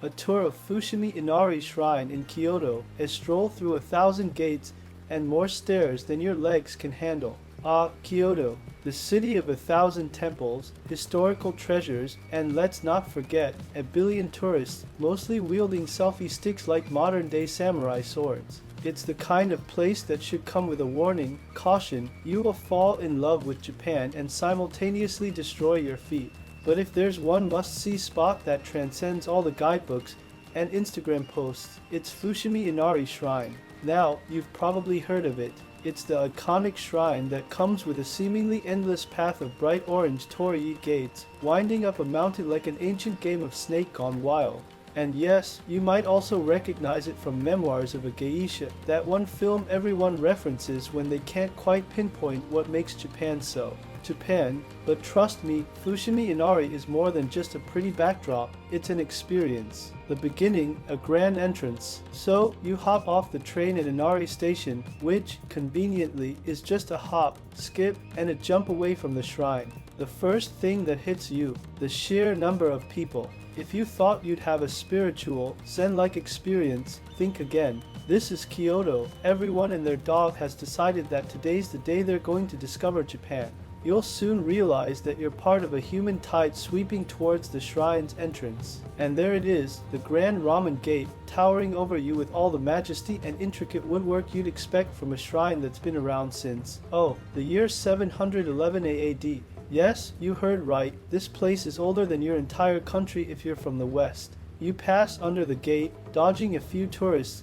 A tour of Fushimi Inari Shrine in Kyoto, a stroll through 1,000 gates and more stairs than your legs can handle. Ah, Kyoto, the city of 1,000 temples, historical treasures, and let's not forget, a billion tourists, mostly wielding selfie sticks like modern-day samurai swords. It's the kind of place that should come with a warning, caution, you will fall in love with Japan and simultaneously destroy your feet. But if there's one must-see spot that transcends all the guidebooks and Instagram posts, it's Fushimi Inari Shrine. Now, you've probably heard of it. It's the iconic shrine that comes with a seemingly endless path of bright orange torii gates, winding up a mountain like an ancient game of Snake gone wild. And yes, you might also recognize it from Memoirs of a Geisha, that one film everyone references when they can't quite pinpoint what makes Japan so Japan. But trust me, Fushimi Inari is more than just a pretty backdrop, it's an experience. The beginning, a grand entrance. So, you hop off the train at Inari Station, which, conveniently, is just a hop, skip, and a jump away from the shrine. The first thing that hits you, the sheer number of people. If you thought you'd have a spiritual, Zen-like experience, think again. This is Kyoto. Everyone and their dog has decided that today's the day they're going to discover Japan. You'll soon realize that you're part of a human tide sweeping towards the shrine's entrance. And there it is, the Grand Ramen Gate, towering over you with all the majesty and intricate woodwork you'd expect from a shrine that's been around since, the year 711 AD. Yes, you heard right, this place is older than your entire country if you're from the West. You pass under the gate, dodging a few tourists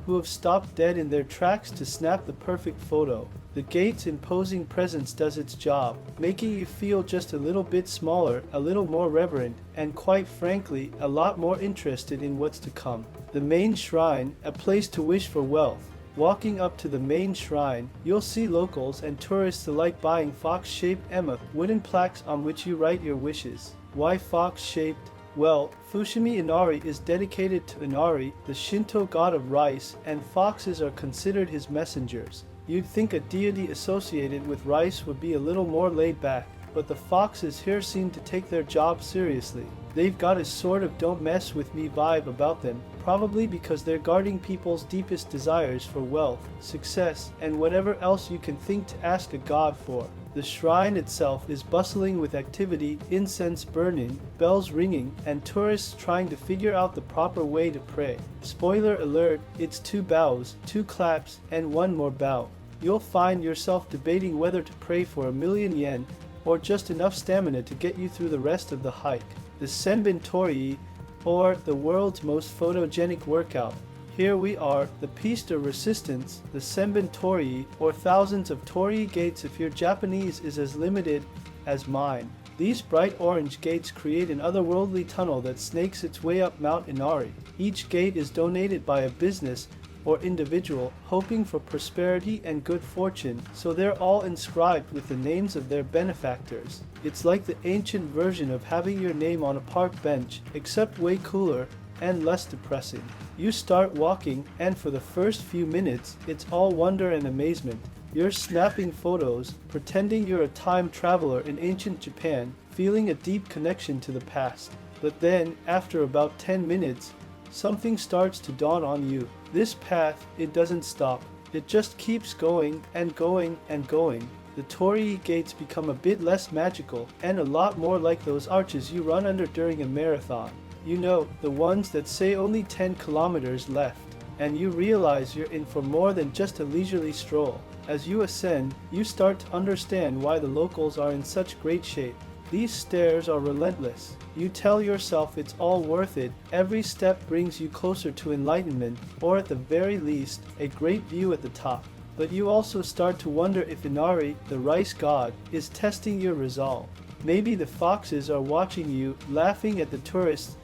who have stopped dead in their tracks to snap the perfect photo. The gate's imposing presence does its job, making you feel just a little bit smaller, a little more reverent, and quite frankly, a lot more interested in what's to come. The main shrine, a place to wish for wealth. Walking up to the main shrine, you'll see locals and tourists alike buying fox-shaped wooden plaques on which you write your wishes. Why fox-shaped? Well, Fushimi Inari is dedicated to Inari, the Shinto god of rice, and foxes are considered his messengers. You'd think a deity associated with rice would be a little more laid back, but the foxes here seem to take their job seriously. They've got a sort of don't mess with me vibe about them, probably because they're guarding people's deepest desires for wealth, success, and whatever else you can think to ask a god for. The shrine itself is bustling with activity, incense burning, bells ringing, and tourists trying to figure out the proper way to pray. Spoiler alert, it's 2 bows, 2 claps, and 1 more bow. You'll find yourself debating whether to pray for 1,000,000 yen, or just enough stamina to get you through the rest of the hike. The Senbin Torii, or the world's most photogenic workout. Here we are, the piece de resistance, the Senbin Torii, or thousands of torii gates if your Japanese is as limited as mine. These bright orange gates create an otherworldly tunnel that snakes its way up Mount Inari. Each gate is donated by a business or individual hoping for prosperity and good fortune, so they're all inscribed with the names of their benefactors. It's like the ancient version of having your name on a park bench, except way cooler and less depressing. You start walking, and for the first few minutes, it's all wonder and amazement. You're snapping photos, pretending you're a time traveler in ancient Japan, feeling a deep connection to the past. But then, after about 10 minutes, something starts to dawn on you. This path, it doesn't stop. It just keeps going and going and going. The torii gates become a bit less magical and a lot more like those arches you run under during a marathon. You know, the ones that say only 10 kilometers left. And you realize you're in for more than just a leisurely stroll. As you ascend, you start to understand why the locals are in such great shape. These stairs are relentless. You tell yourself it's all worth it. Every step brings you closer to enlightenment, or at the very least, a great view at the top. But you also start to wonder if Inari, the rice god, is testing your resolve. Maybe the foxes are watching you, laughing at the tourists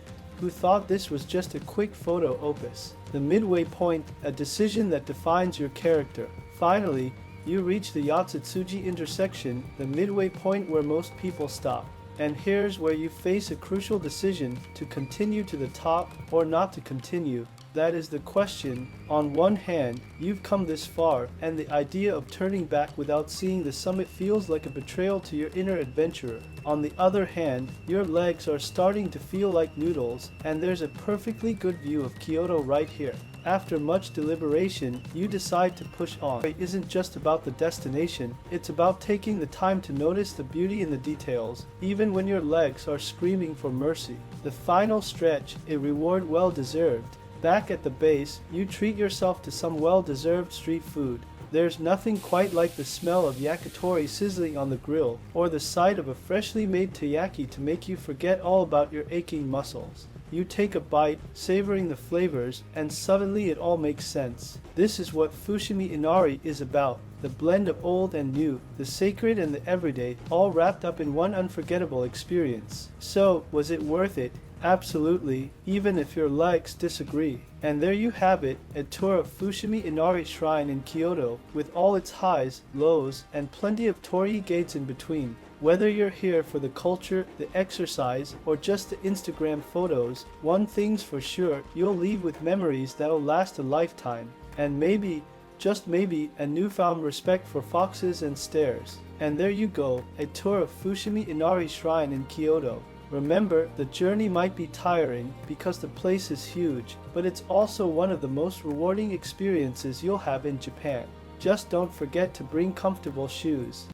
who thought this was just a quick photo opus. The midway point, a decision that defines your character. Finally, you reach the Yatsutsuji intersection, the midway point where most people stop. And here's where you face a crucial decision to continue to the top or not to continue. That is the question. On one hand, you've come this far, and the idea of turning back without seeing the summit feels like a betrayal to your inner adventurer. On the other hand, your legs are starting to feel like noodles, and there's a perfectly good view of Kyoto right here. After much deliberation, you decide to push on. It isn't just about the destination, it's about taking the time to notice the beauty in the details, even when your legs are screaming for mercy. The final stretch, a reward well deserved. Back at the base, you treat yourself to some well-deserved street food. There's nothing quite like the smell of yakitori sizzling on the grill, or the sight of a freshly made taiyaki to make you forget all about your aching muscles. You take a bite, savoring the flavors, and suddenly it all makes sense. This is what Fushimi Inari is about, the blend of old and new, the sacred and the everyday, all wrapped up in one unforgettable experience. So, was it worth it? Absolutely, even if your legs disagree. And there you have it, a tour of Fushimi Inari Shrine in Kyoto, with all its highs, lows, and plenty of torii gates in between. Whether you're here for the culture, the exercise, or just the Instagram photos, one thing's for sure, you'll leave with memories that'll last a lifetime. And maybe, just maybe, a newfound respect for foxes and stairs. And there you go, a tour of Fushimi Inari Shrine in Kyoto. Remember, the journey might be tiring because the place is huge, but it's also one of the most rewarding experiences you'll have in Japan. Just don't forget to bring comfortable shoes.